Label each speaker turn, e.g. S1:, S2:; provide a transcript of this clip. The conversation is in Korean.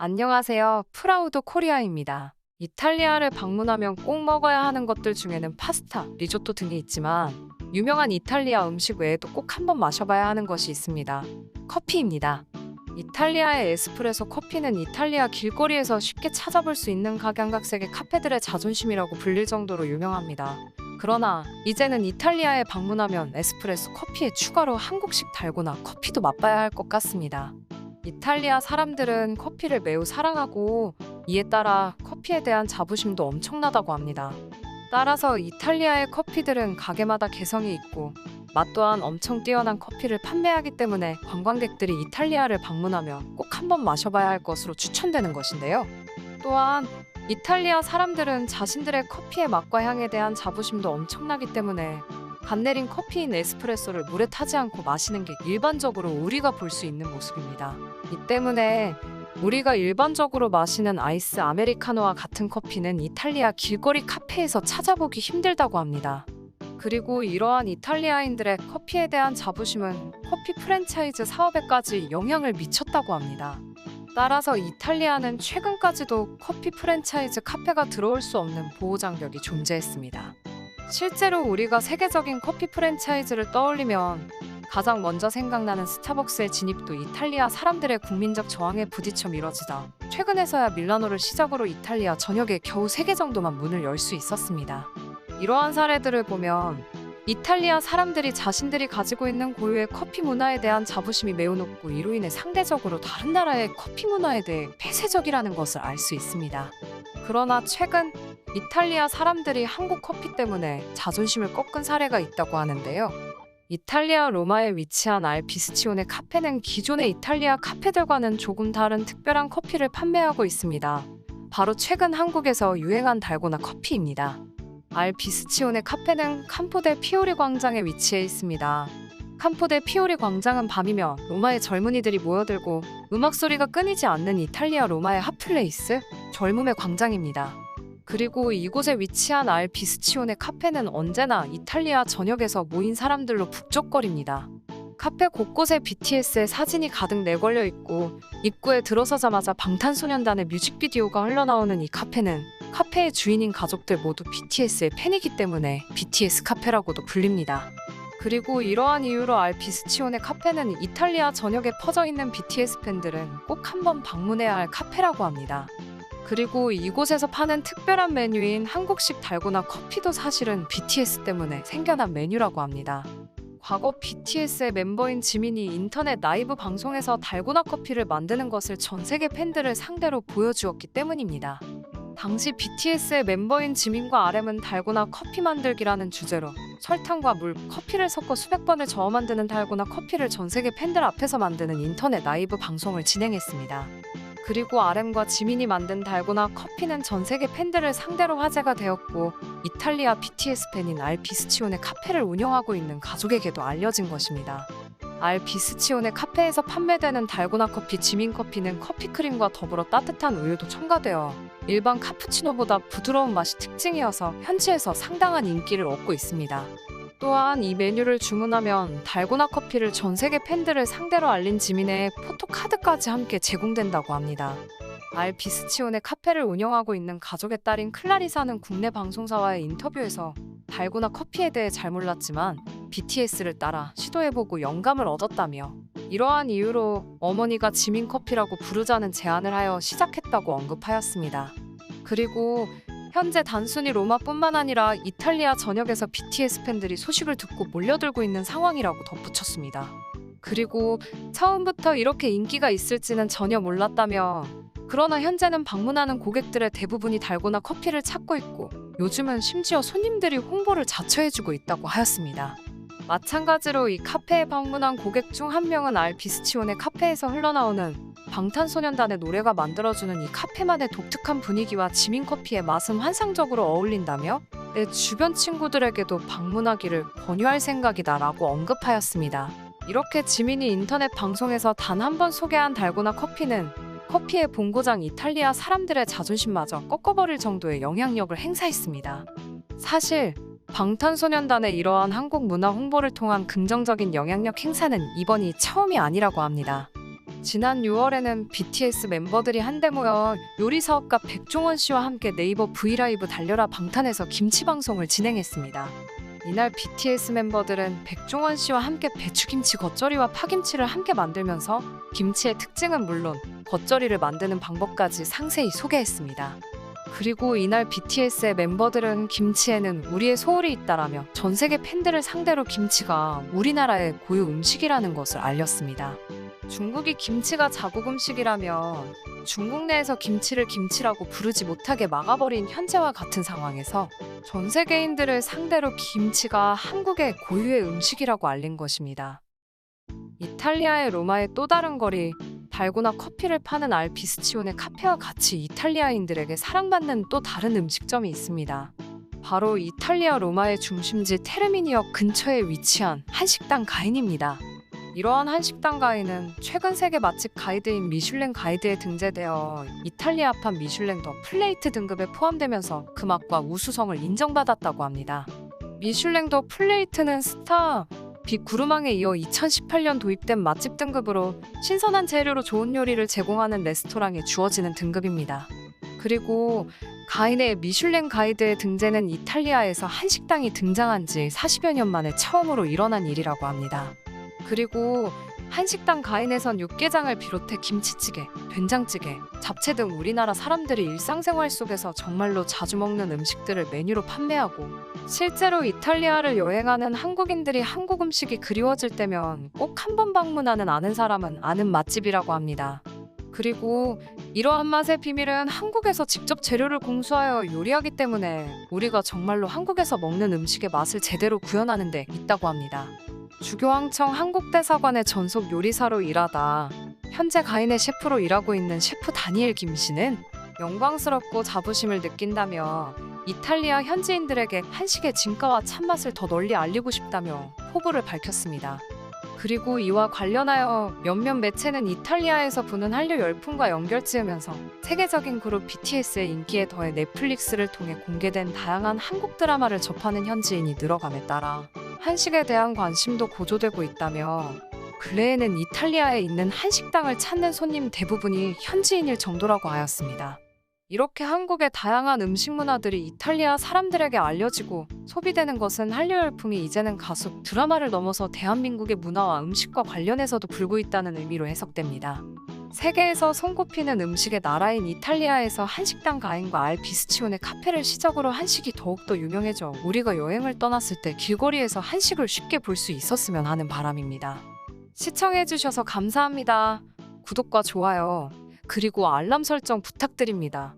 S1: 안녕하세요. 프라우드 코리아입니다. 이탈리아를 방문하면 꼭 먹어야 하는 것들 중에는 파스타, 리조또 등이 있지만 유명한 이탈리아 음식 외에도 꼭 한번 마셔봐야 하는 것이 있습니다. 커피입니다. 이탈리아의 에스프레소 커피는 이탈리아 길거리에서 쉽게 찾아볼 수 있는 각양각색의 카페들의 자존심이라고 불릴 정도로 유명합니다. 그러나 이제는 이탈리아에 방문하면 에스프레소 커피에 추가로 한국식 달고나 커피도 맛봐야 할 것 같습니다. 이탈리아 사람들은 커피를 매우 사랑하고 이에 따라 커피에 대한 자부심도 엄청나다고 합니다. 따라서 이탈리아의 커피들은 가게마다 개성이 있고 맛 또한 엄청 뛰어난 커피를 판매하기 때문에 관광객들이 이탈리아를 방문하면 꼭 한번 마셔봐야 할 것으로 추천되는 것인데요. 또한 이탈리아 사람들은 자신들의 커피의 맛과 향에 대한 자부심도 엄청나기 때문에 갓 내린 커피인 에스프레소를 물에 타지 않고 마시는 게 일반적으로 우리가 볼 수 있는 모습입니다. 이 때문에 우리가 일반적으로 마시는 아이스 아메리카노와 같은 커피는 이탈리아 길거리 카페에서 찾아보기 힘들다고 합니다. 그리고 이러한 이탈리아인들의 커피에 대한 자부심은 커피 프랜차이즈 사업에까지 영향을 미쳤다고 합니다. 따라서 이탈리아는 최근까지도 커피 프랜차이즈 카페가 들어올 수 없는 보호장벽이 존재했습니다. 실제로 우리가 세계적인 커피 프랜차이즈를 떠올리면 가장 먼저 생각나는 스타벅스의 진입도 이탈리아 사람들의 국민적 저항에 부딪혀 미뤄지다 최근에서야 밀라노를 시작으로 이탈리아 전역에 겨우 3개 정도만 문을 열 수 있었습니다. 이러한 사례들을 보면 이탈리아 사람들이 자신들이 가지고 있는 고유의 커피 문화에 대한 자부심이 매우 높고 이로 인해 상대적으로 다른 나라의 커피 문화에 대해 폐쇄적이라는 것을 알 수 있습니다. 그러나 최근 이탈리아 사람들이 한국 커피 때문에 자존심을 꺾은 사례가 있다고 하는데요. 이탈리아 로마에 위치한 알 비스치오네 카페는 기존의 이탈리아 카페들과는 조금 다른 특별한 커피를 판매하고 있습니다. 바로 최근 한국에서 유행한 달고나 커피입니다. 알 비스치오네 카페는 캄포데 피오리 광장에 위치해 있습니다. 캄포데 피오리 광장은 밤이면 로마의 젊은이들이 모여들고 음악 소리가 끊이지 않는 이탈리아 로마의 핫플레이스, 젊음의 광장입니다. 그리고 이곳에 위치한 알 비스치오네 카페는 언제나 이탈리아 전역에서 모인 사람들로 북적거립니다. 카페 곳곳에 BTS의 사진이 가득 내걸려 있고 입구에 들어서자마자 방탄소년단의 뮤직비디오가 흘러나오는 이 카페는 카페의 주인인 가족들 모두 BTS의 팬이기 때문에 BTS 카페라고도 불립니다. 그리고 이러한 이유로 알 비스치오네 카페는 이탈리아 전역에 퍼져 있는 BTS 팬들은 꼭 한번 방문해야 할 카페라고 합니다. 그리고 이곳에서 파는 특별한 메뉴인 한국식 달고나 커피도 사실은 BTS 때문에 생겨난 메뉴라고 합니다. 과거 BTS의 멤버인 지민이 인터넷 라이브 방송에서 달고나 커피를 만드는 것을 전 세계 팬들을 상대로 보여주었기 때문입니다. 당시 BTS의 멤버인 지민과 RM은 달고나 커피 만들기라는 주제로 설탕과 물, 커피를 섞어 수백 번을 저어 만드는 달고나 커피를 전 세계 팬들 앞에서 만드는 인터넷 라이브 방송을 진행했습니다. 그리고 RM과 지민이 만든 달고나 커피는 전 세계 팬들을 상대로 화제가 되었고 이탈리아 BTS 팬인 알 비스치오네 카페를 운영하고 있는 가족에게도 알려진 것입니다. 알 비스치오네 카페에서 판매되는 달고나 커피 지민 커피는 커피크림과 더불어 따뜻한 우유도 첨가되어 일반 카푸치노보다 부드러운 맛이 특징이어서 현지에서 상당한 인기를 얻고 있습니다. 또한 이 메뉴를 주문하면 달고나 커피를 전 세계 팬들을 상대로 알린 지민의 포토카드까지 함께 제공된다고 합니다. 알 비스치오네 카페를 운영하고 있는 가족의 딸인 클라리사는 국내 방송사와의 인터뷰에서 달고나 커피에 대해 잘 몰랐지만 BTS를 따라 시도해보고 영감을 얻었다며 이러한 이유로 어머니가 지민 커피라고 부르자는 제안을 하여 시작했다고 언급하였습니다. 그리고 현재 단순히 로마뿐만 아니라 이탈리아 전역에서 BTS 팬들이 소식을 듣고 몰려들고 있는 상황이라고 덧붙였습니다. 그리고 처음부터 이렇게 인기가 있을지는 전혀 몰랐다며 그러나 현재는 방문하는 고객들의 대부분이 달고나 커피를 찾고 있고 요즘은 심지어 손님들이 홍보를 자처해주고 있다고 하였습니다. 마찬가지로 이 카페에 방문한 고객 중 한 명은 알 비스치오네 카페에서 흘러나오는 방탄소년단의 노래가 만들어주는 이 카페만의 독특한 분위기와 지민 커피의 맛은 환상적으로 어울린다며 내 주변 친구들에게도 방문하기를 권유할 생각이다 라고 언급하였습니다. 이렇게 지민이 인터넷 방송에서 단 한 번 소개한 달고나 커피는 커피의 본고장 이탈리아 사람들의 자존심마저 꺾어버릴 정도의 영향력을 행사했습니다. 사실 방탄소년단의 이러한 한국 문화 홍보를 통한 긍정적인 영향력 행사는 이번이 처음이 아니라고 합니다. 지난 6월에는 BTS 멤버들이 한데 모여 요리 사업가 백종원 씨와 함께 네이버 브이라이브 달려라 방탄에서 김치 방송을 진행했습니다. 이날 BTS 멤버들은 백종원 씨와 함께 배추김치 겉절이와 파김치를 함께 만들면서 김치의 특징은 물론 겉절이를 만드는 방법까지 상세히 소개했습니다. 그리고 이날 BTS의 멤버들은 김치에는 우리의 소울이 있다라며 전 세계 팬들을 상대로 김치가 우리나라의 고유 음식이라는 것을 알렸습니다. 중국이 김치가 자국 음식이라면 중국 내에서 김치를 김치라고 부르지 못하게 막아버린 현재와 같은 상황에서 전 세계인들을 상대로 김치가 한국의 고유의 음식이라고 알린 것입니다. 이탈리아의 로마의 또 다른 거리, 달고나 커피를 파는 알피스치오네 카페와 같이 이탈리아인들에게 사랑받는 또 다른 음식점이 있습니다. 바로 이탈리아 로마의 중심지 테르미니역 근처에 위치한 한식당 가인입니다. 이러한 한식당 가인은 최근 세계 맛집 가이드인 미슐랭 가이드에 등재되어 이탈리아판 미슐랭 더 플레이트 등급에 포함되면서 그 맛과 우수성을 인정받았다고 합니다. 미슐랭 더 플레이트는 스타 빅구르망에 이어 2018년 도입된 맛집 등급으로 신선한 재료로 좋은 요리를 제공하는 레스토랑에 주어지는 등급입니다. 그리고 가인의 미슐랭 가이드에 등재는 이탈리아에서 한식당이 등장한 지 40여 년 만에 처음으로 일어난 일이라고 합니다. 그리고 한식당 가인에선 육개장을 비롯해 김치찌개, 된장찌개, 잡채 등 우리나라 사람들이 일상생활 속에서 정말로 자주 먹는 음식들을 메뉴로 판매하고 실제로 이탈리아를 여행하는 한국인들이 한국 음식이 그리워질 때면 꼭 한 번 방문하는 아는 사람은 아는 맛집이라고 합니다. 그리고 이러한 맛의 비밀은 한국에서 직접 재료를 공수하여 요리하기 때문에 우리가 정말로 한국에서 먹는 음식의 맛을 제대로 구현하는 데 있다고 합니다. 주교황청 한국대사관의 전속 요리사로 일하다 현재 가인의 셰프로 일하고 있는 셰프 다니엘 김 씨는 영광스럽고 자부심을 느낀다며 이탈리아 현지인들에게 한식의 진가와 참맛을 더 널리 알리고 싶다며 포부를 밝혔습니다. 그리고 이와 관련하여 몇몇 매체는 이탈리아에서 부는 한류 열풍과 연결지으면서 세계적인 그룹 BTS의 인기에 더해 넷플릭스를 통해 공개된 다양한 한국 드라마를 접하는 현지인이 늘어감에 따라 한식에 대한 관심도 고조되고 있다며 근래에는 이탈리아에 있는 한식당을 찾는 손님 대부분이 현지인일 정도라고 하였습니다. 이렇게 한국의 다양한 음식 문화들이 이탈리아 사람들에게 알려지고 소비되는 것은 한류 열풍이 이제는 가수, 드라마를 넘어서 대한민국의 문화와 음식과 관련해서도 불고 있다는 의미로 해석됩니다. 세계에서 손꼽히는 음식의 나라인 이탈리아에서 한식당 가인과 알피스치오네 카페를 시작으로 한식이 더욱더 유명해져 우리가 여행을 떠났을 때 길거리에서 한식을 쉽게 볼 수 있었으면 하는 바람입니다. 시청해주셔서 감사합니다. 구독과 좋아요, 그리고 알람 설정 부탁드립니다.